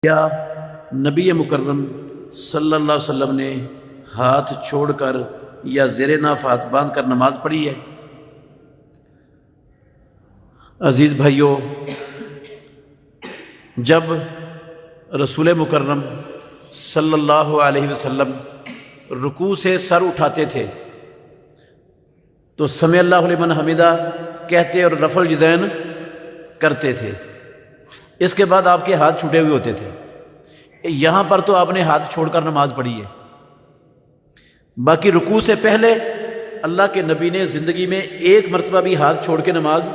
کیا نبی مکرم صلی اللہ علیہ وسلم نے ہاتھ چھوڑ کر یا زیر ناف ہاتھ باندھ کر نماز پڑھی ہے؟ عزیز بھائیو، جب رسول مکرم صلی اللہ علیہ وسلم رکوع سے سر اٹھاتے تھے تو سمع اللہ لمن حمدہ کہتے اور رفع الیدین کرتے تھے۔ اس کے بعد آپ کے ہاتھ چھوٹے ہوئے ہوتے تھے۔ یہاں پر تو آپ نے ہاتھ چھوڑ کر نماز پڑھی ہے، باقی رکوع سے پہلے اللہ کے نبی نے زندگی میں ایک مرتبہ بھی ہاتھ چھوڑ کے نماز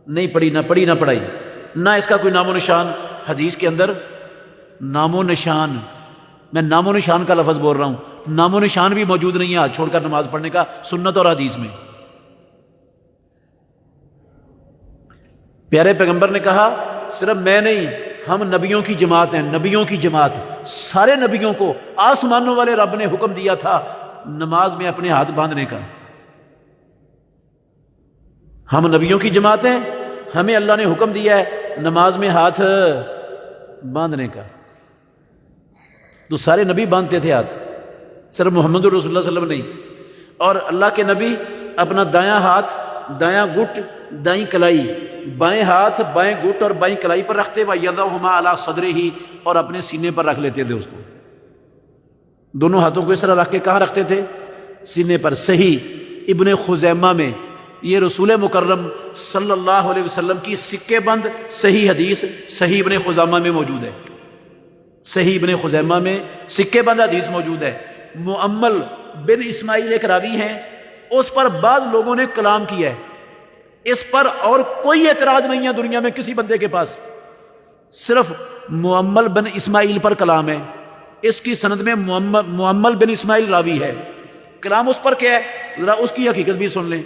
نہیں پڑھی، نہ پڑھائی، نہ اس کا کوئی نام و نشان حدیث کے اندر۔ نام و نشان، میں نام و نشان کا لفظ بول رہا ہوں، نام و نشان بھی موجود نہیں ہے ہاتھ چھوڑ کر نماز پڑھنے کا سنت اور حدیث میں۔ پیارے پیغمبر نے کہا صرف میں نہیں، ہم نبیوں کی جماعت ہیں، نبیوں کی جماعت، سارے نبیوں کو آسمانوں والے رب نے حکم دیا تھا نماز میں اپنے ہاتھ باندھنے کا۔ ہم نبیوں کی جماعت ہیں، ہمیں اللہ نے حکم دیا ہے نماز میں ہاتھ باندھنے کا۔ تو سارے نبی باندھتے تھے ہاتھ، صرف محمد رسول اللہ صلی اللہ علیہ وسلم نہیں۔ اور اللہ کے نبی اپنا دایاں ہاتھ، دایاں گٹ، دائیں کلائی، بائیں ہاتھ بائیں گٹ اور بائیں کلائی پر رکھتے، وَيَضَعُهُمَا عَلَىٰ صَدْرِهِ، اور اپنے سینے پر رکھ لیتے تھے اس کو۔ دونوں ہاتھوں کو اس طرح رکھ کے کہاں رکھتے تھے؟ سینے پر۔ صحیح ابن خزیمہ میں یہ رسول مکرم صلی اللہ علیہ وسلم کی سکے بند صحیح حدیث صحیح ابن خزیمہ میں موجود ہے۔ صحیح ابن خزیمہ میں سکے بند حدیث موجود ہے۔ مؤمل بن اسماعیل ایک راوی ہیں، اس پر بعض لوگوں نے کلام کیا ہے، اس پر اور کوئی اعتراض نہیں ہے دنیا میں کسی بندے کے پاس، صرف مؤمل بن اسماعیل پر کلام ہے۔ اس کی سند میں مؤمل بن اسماعیل راوی ہے، کلام اس پر کیا ہے ذرا اس کی حقیقت بھی سن لیں۔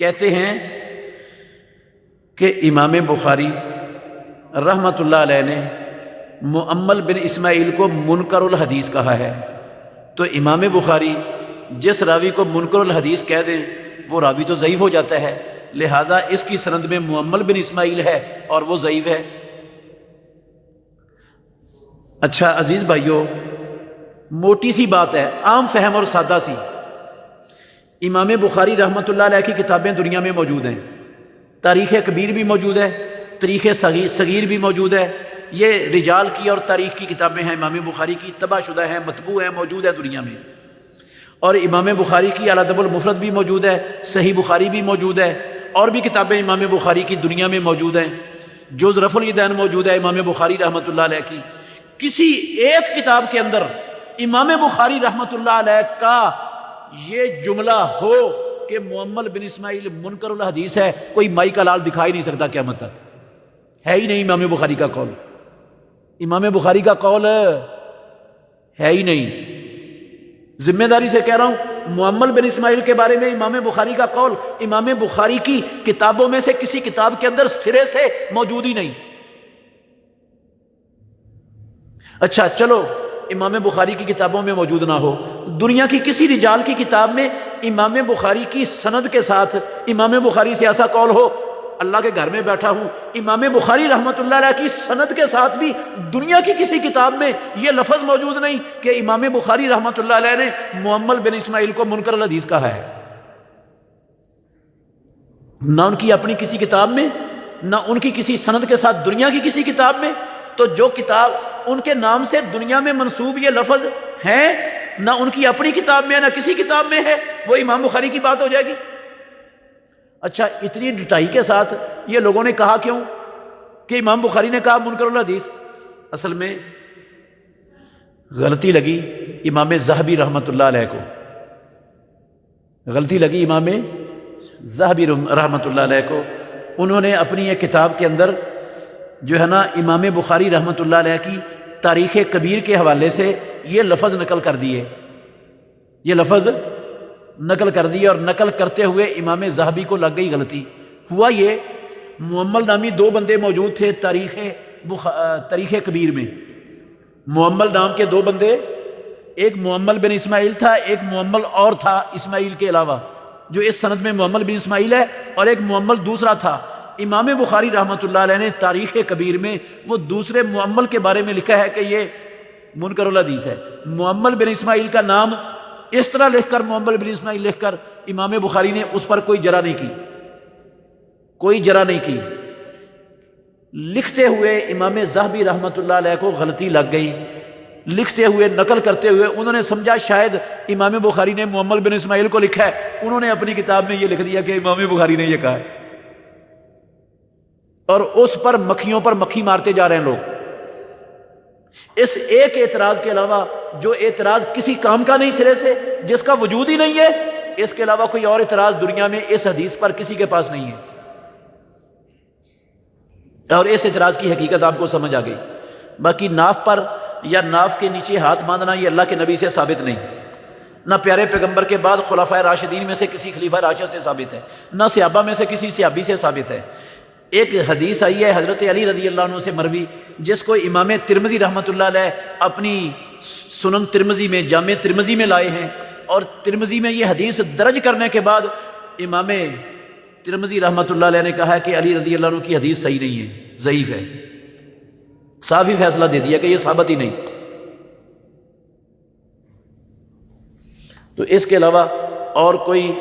کہتے ہیں کہ امام بخاری رحمۃ اللہ علیہ نے مؤمل بن اسماعیل کو منکر الحدیث کہا ہے، تو امام بخاری جس راوی کو منکر الحدیث کہہ دیں وہ راوی تو ضعیف ہو جاتا ہے، لہذا اس کی سند میں مؤمل بن اسماعیل ہے اور وہ ضعیف ہے۔ اچھا عزیز بھائیو، موٹی سی بات ہے، عام فہم اور سادہ سی۔ امام بخاری رحمۃ اللہ علیہ کی کتابیں دنیا میں موجود ہیں، تاریخ کبیر بھی موجود ہے، تاریخ صغیر بھی موجود ہے۔ یہ رجال کی اور تاریخ کی کتابیں ہیں امام بخاری کی، طبع شدہ ہیں، مطبوع ہیں، موجود ہے دنیا میں۔ اور امام بخاری کی الادب المفرد بھی موجود ہے، صحیح بخاری بھی موجود ہے، اور بھی کتابیں امام بخاری کی دنیا میں موجود ہیں۔ جز رفع الیدین موجود ہے امام بخاری رحمۃ اللہ علیہ کی۔ کسی ایک کتاب کے اندر امام بخاری رحمۃ اللہ علیہ کا یہ جملہ ہو کہ مؤمل بن اسماعیل منکر الحدیث ہے، کوئی مائی کا لال دکھا ہی نہیں سکتا قیامت تک، ہے ہی نہیں امام بخاری کا قول، امام بخاری کا قول ہے ہی نہیں۔ ذمہ داری سے کہہ رہا ہوں، مؤمل بن اسماعیل کے بارے میں امام بخاری کا قول امام بخاری کی کتابوں میں سے کسی کتاب کے اندر سرے سے موجود ہی نہیں۔ اچھا چلو امام بخاری کی کتابوں میں موجود نہ ہو، دنیا کی کسی رجال کی کتاب میں امام بخاری کی سند کے ساتھ امام بخاری سے ایسا قول ہو، اللہ کے گھر میں بیٹھا ہوں، امام بخاری رحمۃ اللہ علیہ کی سند کے ساتھ بھی دنیا کی کسی کتاب میں یہ لفظ موجود نہیں کہ امام بخاری رحمۃ اللہ علیہ نے مؤمل بن اسماعیل کو منکر الحدیث کہا ہے، نہ ان کی اپنی کسی کتاب میں، نہ ان کی کسی سند کے ساتھ دنیا کی کسی کتاب میں۔ تو جو کتاب ان کے نام سے دنیا میں منسوب یہ لفظ ہیں، نہ ان کی اپنی کتاب میں نہ کسی کتاب میں ہے، وہ امام بخاری کی بات ہو جائے گی۔ اچھا اتنی ڈٹائی کے ساتھ یہ لوگوں نے کہا کیوں کہ امام بخاری نے کہا منکر الحدیث؟ اصل میں غلطی لگی امام ذہبی رحمۃ اللہ علیہ کو، غلطی لگی امام ذہبی رحمۃ اللہ علیہ کو۔ انہوں نے اپنی ایک کتاب کے اندر جو ہے نا امام بخاری رحمۃ اللہ علیہ کی تاریخ کبیر کے حوالے سے یہ لفظ نقل کر دیے، یہ لفظ نقل کر دیے، اور نقل کرتے ہوئے امام ذہبی کو لگ گئی غلطی۔ ہوا یہ، مؤمل نامی دو بندے موجود تھے تاریخ کبیر میں، مؤمل نام کے دو بندے، ایک مؤمل بن اسماعیل تھا، ایک مؤمل اور تھا اسماعیل کے علاوہ، جو اس سند میں مؤمل بن اسماعیل ہے، اور ایک مؤمل دوسرا تھا۔ امام بخاری رحمۃ اللہ علیہ نے تاریخ کبیر میں وہ دوسرے معمل کے بارے میں لکھا ہے کہ یہ منکر الحدیث ہے۔ معمل بن اسماعیل کا نام اس طرح لکھ کر، معمل بن اسماعیل لکھ کر امام بخاری نے اس پر کوئی جرح نہیں کی، کوئی جرح نہیں کی۔ لکھتے ہوئے امام ذہبی رحمۃ اللہ علیہ کو غلطی لگ گئی، لکھتے ہوئے نقل کرتے ہوئے انہوں نے سمجھا شاید امام بخاری نے معمل بن اسماعیل کو لکھا ہے، انہوں نے اپنی کتاب میں یہ لکھ دیا کہ امام بخاری نے یہ کہا ہے، اور اس پر مکھیوں پر مکھی مارتے جا رہے ہیں لوگ۔ اس ایک اعتراض کے علاوہ جو اعتراض کسی کام کا نہیں سرے سے، جس کا وجود ہی نہیں ہے، اس کے علاوہ کوئی اور اعتراض دنیا میں اس حدیث پر کسی کے پاس نہیں ہے، اور اس اعتراض کی حقیقت آپ کو سمجھ آ گئی۔ باقی ناف پر یا ناف کے نیچے ہاتھ باندھنا یہ اللہ کے نبی سے ثابت نہیں، نہ پیارے پیغمبر کے بعد خلفائے راشدین میں سے کسی خلیفہ راشد سے ثابت ہے، نہ صحابہ میں سے کسی صحابی سے ثابت ہے۔ ایک حدیث آئی ہے حضرت علی رضی اللہ عنہ سے مروی، جس کو امام ترمذی رحمۃ اللہ علیہ اپنی سنن ترمذی میں، جامع ترمذی میں لائے ہیں، اور ترمذی میں یہ حدیث درج کرنے کے بعد امام ترمذی رحمۃ اللہ علیہ نے کہا ہے کہ علی رضی اللہ عنہ کی حدیث صحیح نہیں ہے، ضعیف ہے، صاف ہی فیصلہ دے دیا کہ یہ ثابت ہی نہیں۔ تو اس کے علاوہ اور کوئی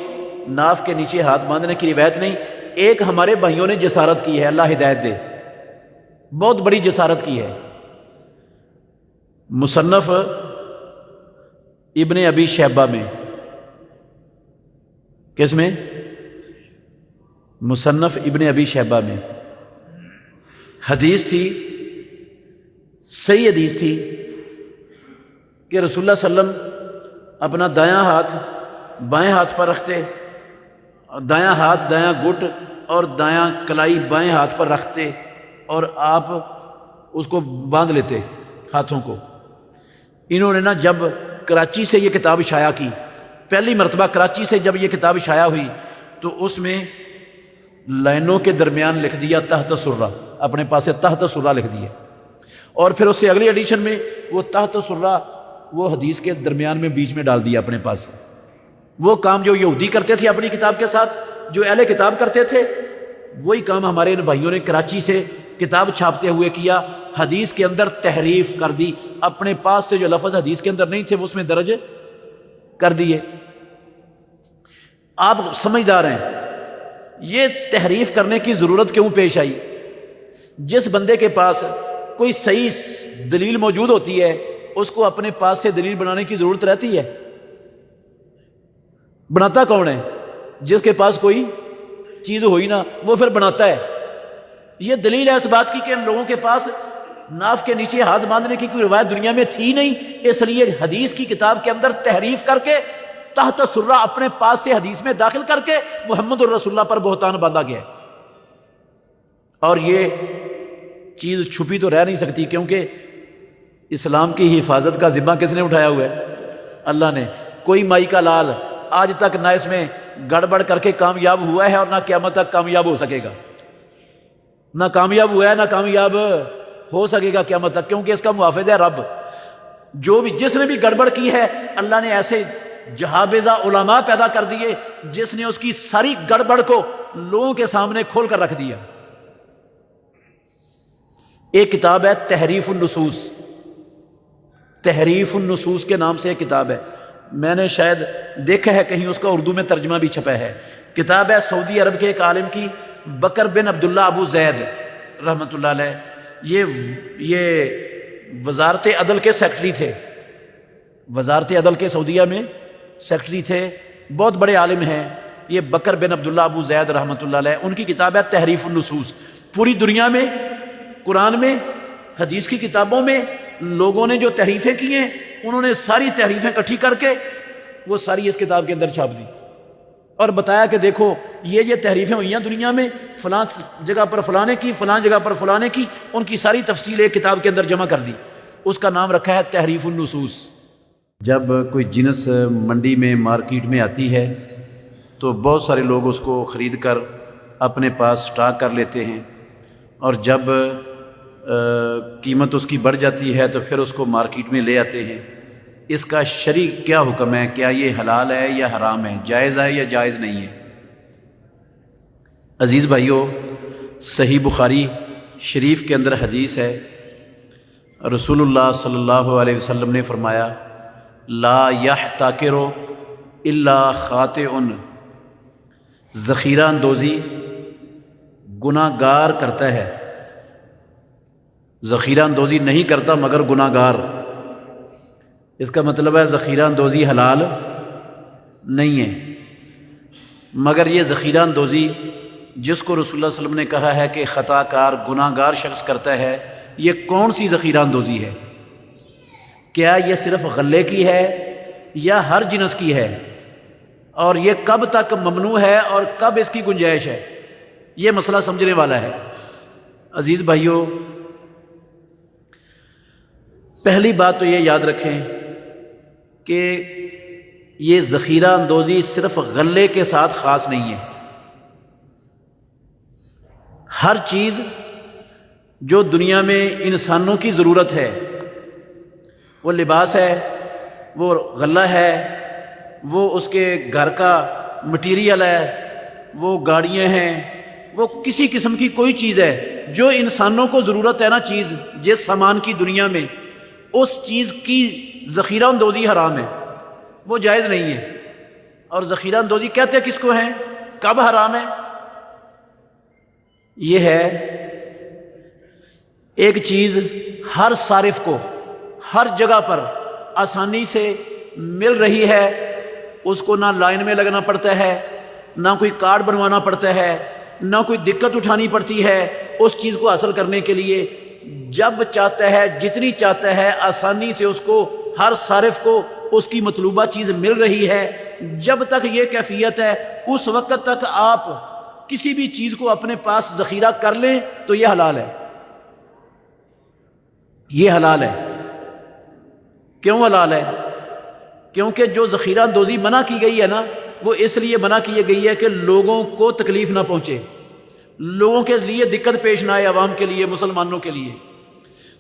ناف کے نیچے ہاتھ باندھنے کی روایت نہیں۔ ایک ہمارے بھائیوں نے جسارت کی ہے، اللہ ہدایت دے، بہت بڑی جسارت کی ہے۔ مصنف ابن ابی شیبہ میں، کس میں؟ مصنف ابن ابی شیبہ میں حدیث تھی، صحیح حدیث تھی کہ رسول اللہ صلی اللہ علیہ وسلم اپنا دایاں ہاتھ بائیں ہاتھ پر رکھتے، دایاں ہاتھ دایاں گٹ اور دایاں کلائی بائیں ہاتھ پر رکھتے، اور آپ اس کو باندھ لیتے ہاتھوں کو۔ انہوں نے نا جب کراچی سے یہ کتاب شائع کی، پہلی مرتبہ کراچی سے جب یہ کتاب شائع ہوئی تو اس میں لائنوں کے درمیان لکھ دیا تحت سرہ، اپنے پاس سے تحت سرہ لکھ دیا، اور پھر اس سے اگلی ایڈیشن میں وہ تحت سرہ وہ حدیث کے درمیان میں بیچ میں ڈال دیا اپنے پاس سے۔ وہ کام جو یہودی کرتے تھے اپنی کتاب کے ساتھ، جو اہل کتاب کرتے تھے، وہی کام ہمارے ان بھائیوں نے کراچی سے کتاب چھاپتے ہوئے کیا، حدیث کے اندر تحریف کر دی، اپنے پاس سے جو لفظ حدیث کے اندر نہیں تھے وہ اس میں درج کر دیے۔ آپ سمجھدار ہیں، یہ تحریف کرنے کی ضرورت کیوں پیش آئی؟ جس بندے کے پاس کوئی صحیح دلیل موجود ہوتی ہے اس کو اپنے پاس سے دلیل بنانے کی ضرورت رہتی ہے؟ بناتا کون ہے؟ جس کے پاس کوئی چیز ہوئی نہ، وہ پھر بناتا ہے۔ یہ دلیل ہے اس بات کی کہ ان لوگوں کے پاس ناف کے نیچے ہاتھ باندھنے کی کوئی روایت دنیا میں تھی نہیں، اس لیے حدیث کی کتاب کے اندر تحریف کر کے تحت سرہ اپنے پاس سے حدیث میں داخل کر کے محمد الرسول اللہ پر بہتان باندھا گیا ہے۔ اور یہ چیز چھپی تو رہ نہیں سکتی، کیونکہ اسلام کی حفاظت کا ذمہ کس نے اٹھایا ہوا ہے؟ اللہ نے۔ کوئی مائی کا لال آج تک نہ اس میں گڑبڑ کر کے کامیاب ہوا ہے اور نہ قیامت تک کامیاب ہو سکے گا، نہ کامیاب ہوا ہے نہ کامیاب ہو سکے گا قیامت تک، کیونکہ اس کا محافظ ہے رب۔ جو بھی جس نے بھی گڑبڑ کی ہے، اللہ نے ایسے جہابذہ علماء پیدا کر دیے جس نے اس کی ساری گڑبڑ کو لوگوں کے سامنے کھول کر رکھ دیا۔ ایک کتاب ہے تحریف النصوص، تحریف النصوص کے نام سے ایک کتاب ہے، میں نے شاید دیکھا ہے کہیں اس کا اردو میں ترجمہ بھی چھپا ہے۔ کتاب ہے سعودی عرب کے ایک عالم کی، بکر بن عبداللہ ابو زید رحمۃ اللہ علیہ، یہ وزارت عدل کے سیکرٹری تھے، وزارت عدل کے سعودیہ میں سیکرٹری تھے، بہت بڑے عالم ہیں یہ بکر بن عبداللہ ابو زید رحمۃ اللہ علیہ۔ ان کی کتاب ہے تحریف النصوص۔ پوری دنیا میں قرآن میں، حدیث کی کتابوں میں لوگوں نے جو تحریفیں کی ہیں، انہوں نے ساری تحریفیں اکٹھی کر کے وہ ساری اس کتاب کے اندر چھاپ دی، اور بتایا کہ دیکھو یہ تحریفیں ہوئی ہیں دنیا میں، فلاں جگہ پر فلاں نے کی، فلاں جگہ پر فلاں نے کی، ان کی ساری تفصیل ایک کتاب کے اندر جمع کر دی، اس کا نام رکھا ہے تحریف النصوص۔ جب کوئی جنس منڈی میں، مارکیٹ میں آتی ہے تو بہت سارے لوگ اس کو خرید کر اپنے پاس سٹاک کر لیتے ہیں، اور جب قیمت اس کی بڑھ جاتی ہے تو پھر اس کو مارکیٹ میں لے آتے ہیں۔ اس کا شرعی کیا حکم ہے؟ کیا یہ حلال ہے یا حرام ہے؟ جائز ہے یا جائز نہیں ہے؟ عزیز بھائیو، صحیح بخاری شریف کے اندر حدیث ہے، رسول اللہ صلی اللہ علیہ وسلم نے فرمایا لا یحتکر الا خاطئ، ذخیرہ اندوزی گناہ گار کرتا ہے، ذخیرہ اندوزی نہیں کرتا مگر گناہ گار۔ اس کا مطلب ہے ذخیرہ اندوزی حلال نہیں ہے، مگر یہ ذخیرہ اندوزی جس کو رسول اللہ صلی اللہ علیہ وسلم نے کہا ہے کہ خطا کار گناہ گار شخص کرتا ہے، یہ کون سی ذخیرہ اندوزی ہے؟ کیا یہ صرف غلے کی ہے یا ہر جنس کی ہے؟ اور یہ کب تک ممنوع ہے اور کب اس کی گنجائش ہے؟ یہ مسئلہ سمجھنے والا ہے۔ عزیز بھائیوں، پہلی بات تو یہ یاد رکھیں کہ یہ ذخیرہ اندوزی صرف غلے کے ساتھ خاص نہیں ہے۔ ہر چیز جو دنیا میں انسانوں کی ضرورت ہے، وہ لباس ہے، وہ غلہ ہے، وہ اس کے گھر کا مٹیریل ہے، وہ گاڑیاں ہیں، وہ کسی قسم کی کوئی چیز ہے جو انسانوں کو ضرورت ہے نا، چیز جس سامان کی دنیا میں، اس چیز کی ذخیرہ اندوزی حرام ہے، وہ جائز نہیں ہے۔ اور ذخیرہ اندوزی کہتے کس کو ہیں؟ کب حرام ہے؟ یہ ہے ایک چیز ہر صارف کو ہر جگہ پر آسانی سے مل رہی ہے، اس کو نہ لائن میں لگنا پڑتا ہے، نہ کوئی کارڈ بنوانا پڑتا ہے، نہ کوئی دقت اٹھانی پڑتی ہے اس چیز کو حاصل کرنے کے لیے۔ جب چاہتا ہے، جتنی چاہتا ہے، آسانی سے اس کو ہر صارف کو اس کی مطلوبہ چیز مل رہی ہے۔ جب تک یہ کیفیت ہے، اس وقت تک آپ کسی بھی چیز کو اپنے پاس ذخیرہ کر لیں تو یہ حلال ہے، یہ حلال ہے۔ کیوں حلال ہے؟ کیونکہ جو ذخیرہ اندوزی منع کی گئی ہے نا، وہ اس لیے منع کی گئی ہے کہ لوگوں کو تکلیف نہ پہنچے، لوگوں کے لیے دقت پیش نہ آئے، عوام کے لیے، مسلمانوں کے لیے۔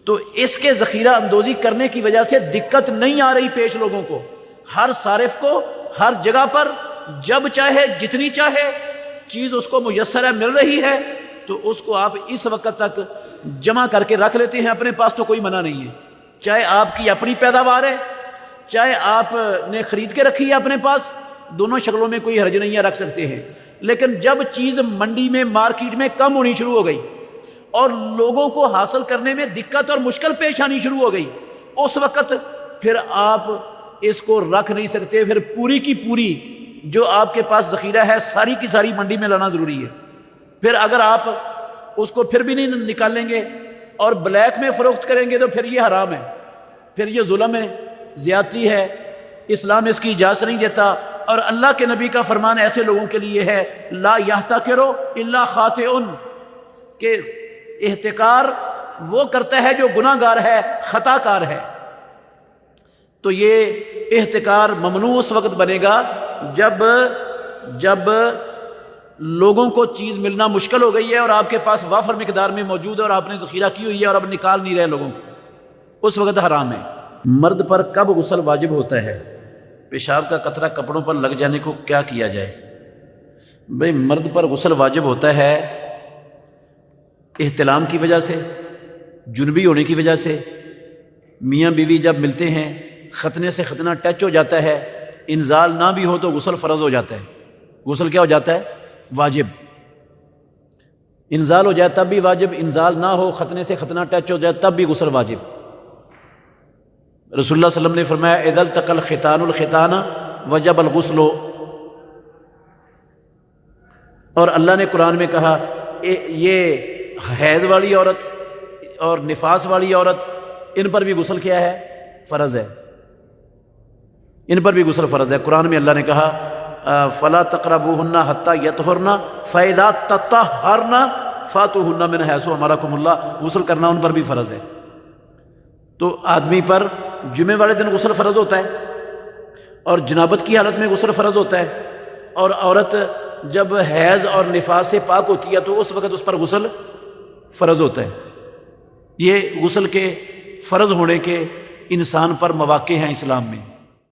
تو اس کے ذخیرہ اندوزی کرنے کی وجہ سے دقت نہیں آ رہی پیش لوگوں کو، ہر صارف کو ہر جگہ پر جب چاہے جتنی چاہے چیز اس کو میسر ہے، مل رہی ہے، تو اس کو آپ اس وقت تک جمع کر کے رکھ لیتے ہیں اپنے پاس، تو کوئی منع نہیں ہے۔ چاہے آپ کی اپنی پیداوار ہے، چاہے آپ نے خرید کے رکھی ہے اپنے پاس، دونوں شکلوں میں کوئی حرج نہیں ہے، رکھ سکتے ہیں۔ لیکن جب چیز منڈی میں، مارکیٹ میں کم ہونی شروع ہو گئی اور لوگوں کو حاصل کرنے میں دقت اور مشکل پیش آنی شروع ہو گئی، اس وقت پھر آپ اس کو رکھ نہیں سکتے، پھر پوری کی پوری جو آپ کے پاس ذخیرہ ہے ساری کی ساری منڈی میں لانا ضروری ہے۔ پھر اگر آپ اس کو پھر بھی نہیں نکالیں گے اور بلیک میں فروخت کریں گے تو پھر یہ حرام ہے، پھر یہ ظلم ہے، زیادتی ہے، اسلام اس کی اجازت نہیں دیتا۔ اور اللہ کے نبی کا فرمان ایسے لوگوں کے لیے ہے لا یحتکر الا خاطئ، کہ احتکار وہ کرتا ہے جو گناہ گار ہے، خطا کار ہے۔ تو یہ احتکار ممنوع اس وقت بنے گا جب لوگوں کو چیز ملنا مشکل ہو گئی ہے اور آپ کے پاس وافر مقدار میں موجود ہے اور آپ نے ذخیرہ کی ہوئی ہے اور اب نکال نہیں رہے لوگوں کو، اس وقت حرام ہے۔ مرد پر کب غسل واجب ہوتا ہے؟ پیشاب کا قطرہ کپڑوں پر لگ جانے کو کیا کیا جائے؟ بھئی مرد پر غسل واجب ہوتا ہے احتلام کی وجہ سے، جنبی ہونے کی وجہ سے۔ میاں بیوی جب ملتے ہیں، ختنے سے ختنہ ٹچ ہو جاتا ہے، انزال نہ بھی ہو تو غسل فرض ہو جاتا ہے۔ غسل کیا ہو جاتا ہے؟ واجب۔ انزال ہو جائے تب بھی واجب، انزال نہ ہو، ختنے سے ختنہ ٹچ ہو جائے تب بھی غسل واجب۔ رسول اللہ صلی اللہ علیہ وسلم نے فرمایا اذا التقى الختان الختان وجب الغسل، اور اللہ نے قرآن میں کہا یہ حیض والی عورت اور نفاس والی عورت، ان پر بھی غسل کیا ہے؟ فرض ہے، ان پر بھی غسل فرض ہے۔ قرآن میں اللہ نے کہا فلا تقربوهن حتى يطهرن فاذا تطهرن فاتوهن من حيث امركم اللہ، غسل کرنا ان پر بھی فرض ہے۔ تو آدمی پر جمعے والے دن غسل فرض ہوتا ہے اور جنابت کی حالت میں غسل فرض ہوتا ہے، اور عورت جب حیض اور نفاس سے پاک ہوتی ہے تو اس وقت اس پر غسل فرض ہوتا ہے۔ یہ غسل کے فرض ہونے کے انسان پر مواقع ہیں اسلام میں۔